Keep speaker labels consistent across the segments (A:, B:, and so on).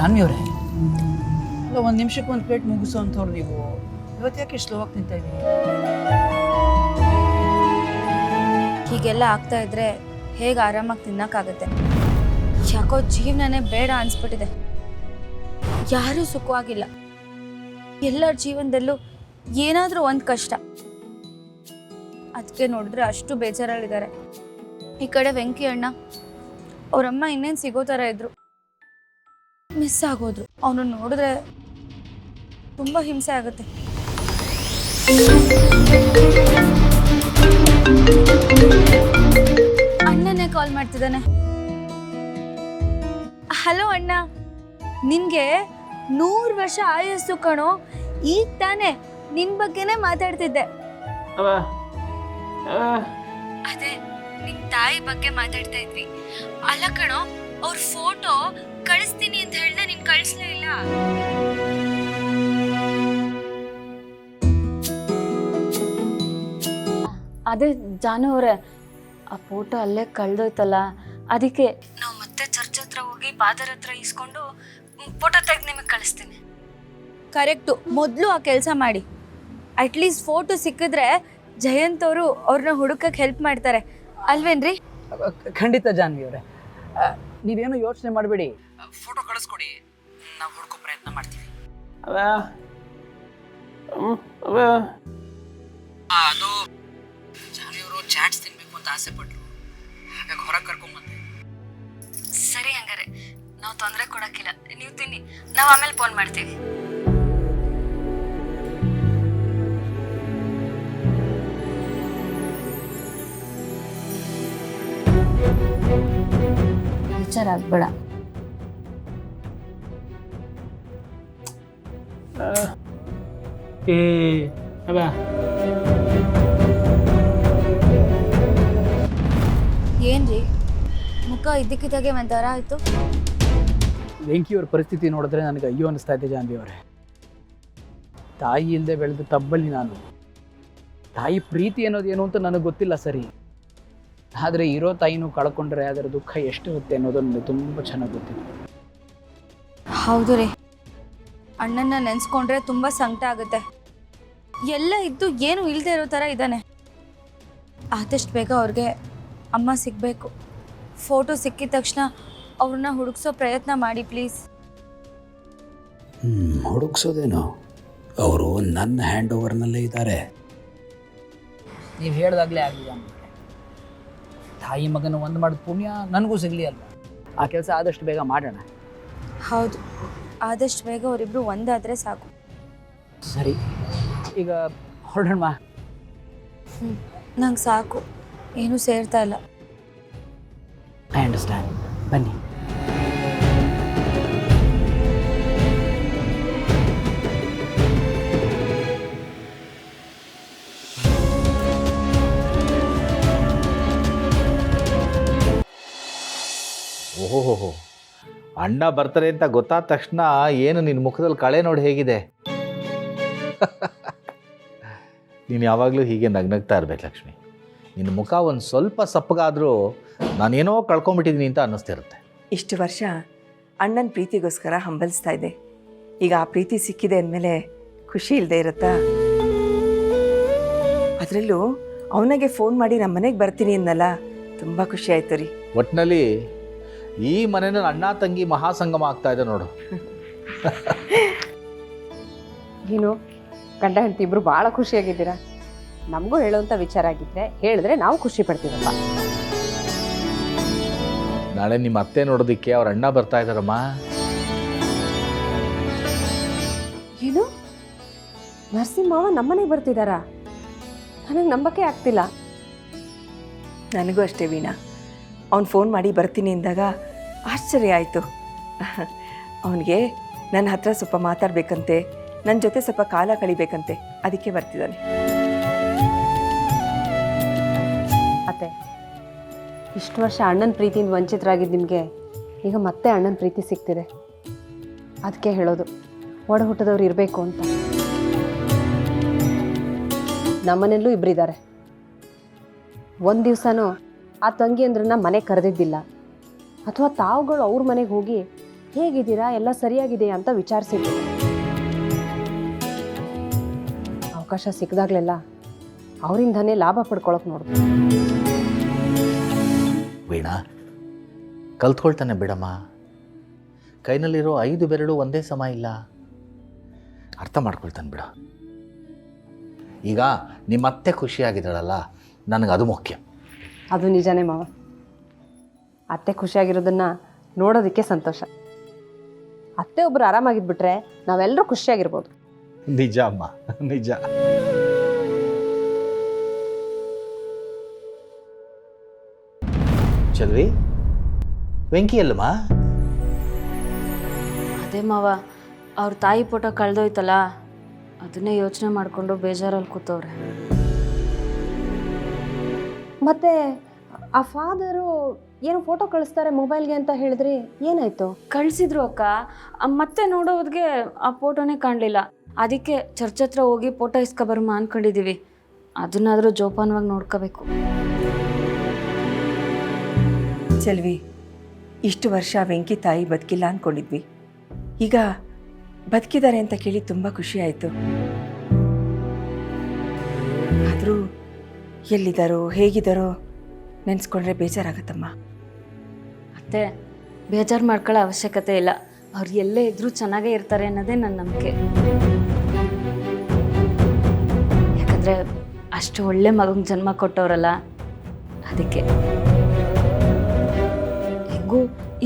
A: ಜಾನ್ವಿಯವರೇ, ಅಲ್ಲ ಒಂದು ನಿಮಿಷಕ್ಕೆ ಒಂದು ಪ್ಲೇಟ್ ಮುಗಿಸೋ ಅಂಥವ್ರು ನೀವು ಇವತ್ತು ಯಾಕೆ ಸ್ಲೋ ಆಗಿ ತಿಂತಾ ಇದ್ದೀವಿ?
B: ಹೀಗೆಲ್ಲ ಆಗ್ತಾ ಇದ್ರೆ ಹೇಗೆ ಆರಾಮಾಗಿ ತಿನ್ನಕ್ಕಾಗತ್ತೆ? ಯಾಕೋ ಜೀವನನೇ ಬೇಡ ಅನ್ಸ್ಬಿಟ್ಟಿದೆ. ಯಾರೂ ಸುಖವಾಗಿಲ್ಲ. ಎಲ್ಲರ ಜೀವನದಲ್ಲೂ ಏನಾದರೂ ಒಂದು ಕಷ್ಟ. ಅದಕ್ಕೆ ನೋಡಿದ್ರೆ ಅಷ್ಟು ಬೇಜಾರಲ್ಲಿದ್ದಾರೆ. ಈ ಕಡೆ ವೆಂಕಿ ಅಣ್ಣ ಅವರಮ್ಮ ಇನ್ನೇನು ಸಿಗೋ ಥರ ಇದ್ರು, ಮಿಸ್ ಆಗೋದ್ರು. ಅವನು ನೋಡಿದ್ರೆ ತುಂಬ ಹಿಂಸೆ ಆಗುತ್ತೆ. ಅಣ್ಣನೇ ಕಾಲ್ ಮಾಡ್ತಿದ್ದಾನೆ. ಹಲೋ ಅಣ್ಣ, ನಿನ್ಗೆ 100 ವರ್ಷ ಆಯಸ್ಸು ಕಣೋ. ಈಗ ತಾನೇ ನಿನ್ ಬಗ್ಗೆನೇ ಮಾತಾಡ್ತಿದ್ದೆ. ಅದೇ ನಿಮ್ ತಾಯಿ ಬಗ್ಗೆ ಮಾತಾಡ್ತಾ ಇದ್ವಿ. ಅಲ್ಲ ಕಣೋ, ಅವ್ರ ಫೋಟೋ ಕಳಿಸ್ತೀನಿ ಅಂತ ಹೇಳ್ದೆ, ನೀನ್ ಕಳಿಸ್ಲೇ ಇಲ್ಲ.
C: ಅದೇ ಜಾನು ಅವರೇ, ಆ ಫೋಟೋ ಅಲ್ಲೇ ಕಳ್ದೋಯ್ತಲ್ಲ, ಅದಕ್ಕೆ
B: ನಾವು ಮತ್ತೆ ಚರ್ಚ್ ಹತ್ರ ಹೋಗಿ ಫಾದರ್ ಹತ್ರ ಇಸ್ಕೊಂಡು ಫೋಟೋ ತೆಗೆದು ನಿಮಗೆ ಕಳಿಸ್ತೀನಿ. ಕರೆಕ್ಟು. ಮೊದಲು ಆ ಕೆಲಸ ಮಾಡಿ. ಅಟ್ಲೀಸ್ಟ್ ಫೋಟೋ ಸಿಕ್ಕಿದ್ರೆ ಜಯಂತ್ ಅವರು ಅವ್ರನ್ನ ಹುಡುಕಕ್ಕೆ ಹೆಲ್ಪ್ ಮಾಡ್ತಾರೆ ಅಲ್ವೇನ್ರಿ?
A: ಖಂಡಿತ ಜಾನ್ವಿಯವರೇ, ನೀವೇನು ಯೋಚನೆ ಮಾಡಬೇಡಿ. ಫೋಟೋ ಕಳಿಸ್ಕೊಡಿ, ನಾವು ಹುಡುಕೋ ಪ್ರಯತ್ನ ಮಾಡ್ತೀವಿ. ಅದು ಜಾನ್ವಿಯವರು ಚಾಟ್ಸ್ ತಿನ್ಬೇಕು ಅಂತ ಆಸೆ ಪಟ್ರು, ಹಾಗಾಗಿ ಹೊರಗೆ ಕರ್ಕೊಂಡ್ಬಂದೆ.
B: ಸರಿ, ಹಂಗಾರೆ ನಾವು ತೊಂದರೆ ಕೊಡೋಕ್ಕಿಲ್ಲ, ನೀವು ತಿನ್ನಿ, ನಾವು ಆಮೇಲೆ ಫೋನ್ ಮಾಡ್ತೀವಿ.
C: ವಿಚಾರ ಆಗ್ಬೇಡ.
B: ಏನ್ರಿ ಮುಖ ಇದ್ದಕ್ಕಿದ್ದಾಗೆ ಒಂಥರ ಆಯ್ತು?
A: ವೆಂಕಿಯವ್ರ ಪರಿಸ್ಥಿತಿ ನೋಡಿದ್ರೆ ನನಗೆ ಅಯ್ಯೋ ಅನಿಸ್ತಾ ಇದೆ ಜಾನ್ವಿಯವರೇ. ತಾಯಿ ಇಲ್ಲದೆ ಬೆಳೆದ ತಬ್ಬಲ್ಲಿ ನಾನು. ತಾಯಿ ಪ್ರೀತಿ ಅನ್ನೋದೇನು ಅಂತ ನನಗೆ ಗೊತ್ತಿಲ್ಲ ಸರಿ, ಆದರೆ ಇರೋ ತಾಯಿನೂ ಕಳ್ಕೊಂಡ್ರೆ ಅದರ ದುಃಖ ಎಷ್ಟಿರುತ್ತೆ ಅನ್ನೋದು ನನಗೆ ತುಂಬ ಚೆನ್ನಾಗಿ ಗೊತ್ತಿದೆ.
B: ಹೌದು ರೀ, ಅಣ್ಣನ ನೆನೆಸ್ಕೊಂಡ್ರೆ ತುಂಬ ಸಂಕಟ ಆಗುತ್ತೆ. ಎಲ್ಲ ಇದ್ದು ಏನು ಇಲ್ಲದೆ ಇರೋ ಥರ ಇದ್ದಾನೆ. ಆದಷ್ಟು ಬೇಗ ಅವ್ರಿಗೆ ಅಮ್ಮ ಸಿಗಬೇಕು. ಫೋಟೋ ಸಿಕ್ಕಿದ ತಕ್ಷಣ ಅವ್ರನ್ನ ಹುಡುಕ್ಸೋ ಪ್ರಯತ್ನ ಮಾಡಿ ಪ್ಲೀಸ್.
D: ಹುಡುಕ್ಸೋದೇನೋ, ಅವರು ನನ್ನ ಹ್ಯಾಂಡ್ ಓವರ್ನಲ್ಲೇ ಇದ್ದಾರೆ.
A: ನೀವು ಹೇಳ್ದಾಗಲೇ ಆಗಲಿಲ್ಲ. ತಾಯಿ ಮಗನ ಒಂದು ಮಾಡಿದ ಪುಣ್ಯ ನನಗೂ ಸಿಗಲಿ ಅಲ್ವಾ? ಆ ಕೆಲಸ ಆದಷ್ಟು ಬೇಗ ಮಾಡೋಣ.
B: ಹೌದು, ಆದಷ್ಟು ಬೇಗ ಅವರಿಬ್ರು ಒಂದಾದರೆ ಸಾಕು.
A: ಸರಿ, ಈಗ ಹೊರಡೋಣ.
B: ನಂಗೆ ಸಾಕು, ಏನೂ ಸೇರ್ತಾ ಇಲ್ಲ.
A: ಐ ಅಂಡರ್ಸ್ಟ್ಯಾಂಡ್, ಬನ್ನಿ.
E: ಓಹೋ, ಅಣ್ಣ ಬರ್ತಾರೆ ಅಂತ ಗೊತ್ತಾದ ತಕ್ಷಣ ಏನು ನಿನ್ನ ಮುಖದಲ್ಲಿ ಕಳೆ ನೋಡಿ ಹೇಗಿದೆ? ನೀನು ಯಾವಾಗಲೂ ಹೀಗೆ ನಗ್ನಗ್ತಾ ಇರ್ಬೇಕು ಲಕ್ಷ್ಮಿ. ನಿನ್ನ ಮುಖ ಒಂದು ಸ್ವಲ್ಪ ಸಪ್ಪಗಾದರೂ ನಾನೇನೋ ಕಳ್ಕೊಂಬಿಟ್ಟಿದ್ದೀನಿ ಅಂತ ಅನ್ನಿಸ್ತಿರುತ್ತೆ.
F: ಇಷ್ಟು ವರ್ಷ ಅಣ್ಣನ ಪ್ರೀತಿಗೋಸ್ಕರ ಹಂಬಲಿಸ್ತಾ ಇದ್ದೆ. ಈಗ ಆ ಪ್ರೀತಿ ಸಿಕ್ಕಿದೆ ಅಂದಮೇಲೆ ಖುಷಿ ಇಲ್ಲದೆ ಇರುತ್ತಾ? ಅದರಲ್ಲೂ ಅವನಿಗೆ ಫೋನ್ ಮಾಡಿ ನಮ್ಮ ಮನೆಗೆ ಬರ್ತೀನಿ ಅನ್ನಲ್ಲ, ತುಂಬ ಖುಷಿ ಆಯಿತು ರೀ.
E: ಒಟ್ಟಿನಲ್ಲಿ ಈ ಮನೆಯಲ್ಲಿ ಅಣ್ಣ ತಂಗಿ ಮಹಾಸಂಗಮ ಆಗ್ತಾ ಇದೆ ನೋಡು.
G: ಏನು ಗಂಡ ಹೆಂಡತಿ ಇಬ್ರು ಭಾಳ ಖುಷಿಯಾಗಿದ್ದೀರಾ. ನಮಗೂ ಹೇಳುವಂಥ ವಿಚಾರ ಆಗಿದ್ರೆ ಹೇಳಿದ್ರೆ ನಾವು ಖುಷಿ ಪಡ್ತೀವಪ್ಪ.
E: ನಾಳೆ ನಿಮ್ಮ ಅತ್ತೆ ನೋಡೋದಕ್ಕೆ ಅವ್ರ ಅಣ್ಣ ಬರ್ತಾ ಇದ್ದಾರಮ್ಮ.
G: ಏನು ನರಸಿಂಹವ ನಮ್ಮನೆಗೆ ಬರ್ತಿದ್ದಾರಾ? ನನಗೆ ನಂಬಕ್ಕೆ ಆಗ್ತಿಲ್ಲ.
F: ನನಗೂ ಅಷ್ಟೇ ವೀಣಾ. ಅವ್ನು ಫೋನ್ ಮಾಡಿ ಬರ್ತೀನಿ ಅಂದಾಗ ಆಶ್ಚರ್ಯ ಆಯಿತು. ಅವನಿಗೆ ನನ್ನ ಹತ್ರ ಸ್ವಲ್ಪ ಮಾತಾಡಬೇಕಂತೆ, ನನ್ನ ಜೊತೆ ಸ್ವಲ್ಪ ಕಾಲ ಕಳಿಬೇಕಂತೆ, ಅದಕ್ಕೆ ಬರ್ತಿದ್ದಾನೆ.
G: ಅತ್ತೆ, ಇಷ್ಟು ವರ್ಷ ಅಣ್ಣನ ಪ್ರೀತಿಯಿಂದ ವಂಚಿತರಾಗಿದ್ದು ನಿಮಗೆ ಈಗ ಮತ್ತೆ ಅಣ್ಣನ ಪ್ರೀತಿ ಸಿಗ್ತಿದೆ. ಅದಕ್ಕೆ ಹೇಳೋದು, ಒಡ ಹುಟ್ಟದವ್ರು ಇರಬೇಕು ಅಂತ. ನಮ್ಮನೆಯಲ್ಲೂ ಇಬ್ಬರಿದ್ದಾರೆ. ಒಂದು ದಿವಸನೂ ಆ ತಂಗಿ ಅಂದ್ರನ್ನ ಮನೆಗೆ ಕರೆದಿದ್ದಿಲ್ಲ, ಅಥವಾ ತಾವುಗಳು ಅವ್ರ ಮನೆಗೆ ಹೋಗಿ ಹೇಗಿದ್ದೀರಾ, ಎಲ್ಲ ಸರಿಯಾಗಿದೆಯಾ ಅಂತ ವಿಚಾರಿಸಿದ್ರು. ಅವಕಾಶ ಸಿಕ್ಕಿದಾಗಲೆಲ್ಲ ಅವರಿಂದನೇ ಲಾಭ ಪಡ್ಕೊಳಕ್ಕೆ ನೋಡ್ಬೋದು.
E: ವೀಣಾ, ಕಲ್ತ್ಕೊಳ್ತಾನೆ ಬಿಡಮ್ಮ. ಕೈನಲ್ಲಿರೋ 5 ಬೆರಳು ಒಂದೇ ಸಮ ಇಲ್ಲ. ಅರ್ಥ ಮಾಡ್ಕೊಳ್ತಾನೆ ಬಿಡ. ಈಗ ನಿಮ್ಮತ್ತೆ ಖುಷಿಯಾಗಿದ್ದಾಳಲ್ಲ, ನನಗದು ಮುಖ್ಯ.
G: ಅದು ನಿಜನೇ ಮಾವ. ಅತ್ತೆ ಖುಷಿಯಾಗಿರೋದನ್ನು ನೋಡೋದಕ್ಕೆ ಸಂತೋಷ. ಅತ್ತೆ ಒಬ್ಬರು ಆರಾಮಾಗಿದ್ಬಿಟ್ರೆ ನಾವೆಲ್ಲರೂ ಖುಷಿಯಾಗಿರ್ಬೋದು.
E: ನಿಜ ಅಮ್ಮ, ನಿಜ. ಚಲ್ವಿ, ವೆಂಕಿ ಅಲ್ಲಮ್ಮ?
C: ಅದೇ ಮಾವ, ಅವ್ರ ತಾಯಿ ಫೋಟೋ ಕಳೆದೋಯ್ತಲ್ಲ, ಅದನ್ನೇ ಯೋಚನೆ ಮಾಡಿಕೊಂಡು ಬೇಜಾರಲ್ಲಿ ಕೂತವ್ರೆ.
G: ಮತ್ತೆ ಆ ಫಾದರು ಏನು ಫೋಟೋ ಕಳಿಸ್ತಾರೆ ಮೊಬೈಲ್ಗೆ ಅಂತ ಹೇಳಿದ್ರಿ, ಏನಾಯ್ತು?
C: ಕಳಿಸಿದ್ರು ಅಕ್ಕ. ಮತ್ತೆ ನೋಡೋದ್ಗೆ ಆ ಫೋಟೋನೇ ಕಾಣಲಿಲ್ಲ. ಅದಕ್ಕೆ ಚರ್ಚ್ ಹತ್ರ ಹೋಗಿ ಫೋಟೋ ಇಸ್ಕೊಬರ್ಮ ಅಂದ್ಕೊಂಡಿದ್ದೀವಿ. ಅದನ್ನಾದರೂ ಜೋಪಾನವಾಗಿ ನೋಡ್ಕೋಬೇಕು.
F: ಚೆಲ್ವಿ, ಇಷ್ಟು ವರ್ಷ ವೆಂಕಿ ತಾಯಿ ಬದುಕಿಲ್ಲ ಅಂದ್ಕೊಂಡಿದ್ವಿ. ಈಗ ಬದುಕಿದ್ದಾರೆ ಅಂತ ಕೇಳಿ ತುಂಬ ಖುಷಿ ಆಯಿತು. ಆದರೂ ಎಲ್ಲಿದ್ದಾರೋ ಹೇಗಿದ್ದಾರೋ ನೆನೆಸ್ಕೊಂಡ್ರೆ ಬೇಜಾರಾಗತ್ತಮ್ಮ.
C: ಮತ್ತೆ ಬೇಜಾರು ಮಾಡ್ಕೊಳ್ಳೋ ಅವಶ್ಯಕತೆ ಇಲ್ಲ. ಅವ್ರು ಎಲ್ಲೇ ಇದ್ರೂ ಚೆನ್ನಾಗೇ ಇರ್ತಾರೆ ಅನ್ನೋದೇ ನನ್ನ ನಂಬಿಕೆ. ಯಾಕಂದರೆ ಅಷ್ಟು ಒಳ್ಳೆ ಮಗಂಗೆ ಜನ್ಮ ಕೊಟ್ಟವ್ರಲ್ಲ, ಅದಕ್ಕೆ. ಹೆಂಗೂ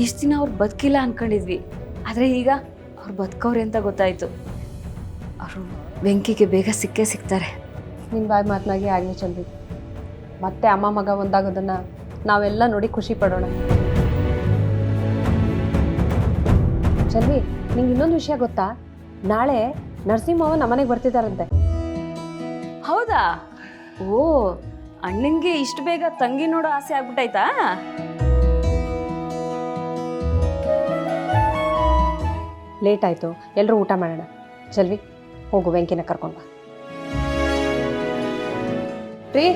C: ಇಷ್ಟು ದಿನ ಅವ್ರು ಬದುಕಿಲ್ಲ ಅಂದ್ಕೊಂಡಿದ್ವಿ. ಆದರೆ ಈಗ ಅವ್ರು ಬದುಕವ್ರೆ ಅಂತ ಗೊತ್ತಾಯಿತು. ಅವರು ವೆಂಕಿಗೆ ಬೇಗ ಸಿಕ್ಕೇ ಸಿಗ್ತಾರೆ.
G: ನಿನ್ನ ಬಾಯಿ ಮಾತನಾಗಿ ಆಗಲಿ ಚಂದ್ರಿ. ಮತ್ತೆ ಅಮ್ಮ ಮಗ ಒಂದಾಗೋದನ್ನು ನಾವೆಲ್ಲ ನೋಡಿ ಖುಷಿ ಪಡೋಣ. ಚಂದ್ರಿ, ನಿಂಗೆ ಇನ್ನೊಂದು ವಿಷಯ ಗೊತ್ತಾ? ನಾಳೆ ನರಸಿಂಹವ ನಮ್ಮನೆಗೆ ಬರ್ತಿದ್ದಾರಂತೆ.
C: ಹೌದಾ? ಓ, ಅಣ್ಣನಿಗೆ ಇಷ್ಟು ಬೇಗ ತಂಗಿ ನೋಡೋ ಆಸೆ ಆಗ್ಬಿಟ್ಟಾಯ್ತಾ?
G: ಲೇಟ್ ಆಯಿತು, ಎಲ್ಲರೂ ಊಟ ಮಾಡೋಣ. ಚಲ್ವಿ, ಹೋಗು ವೆಂಕಿನ ಕರ್ಕೊಂಡು ಬಾ. ರೀ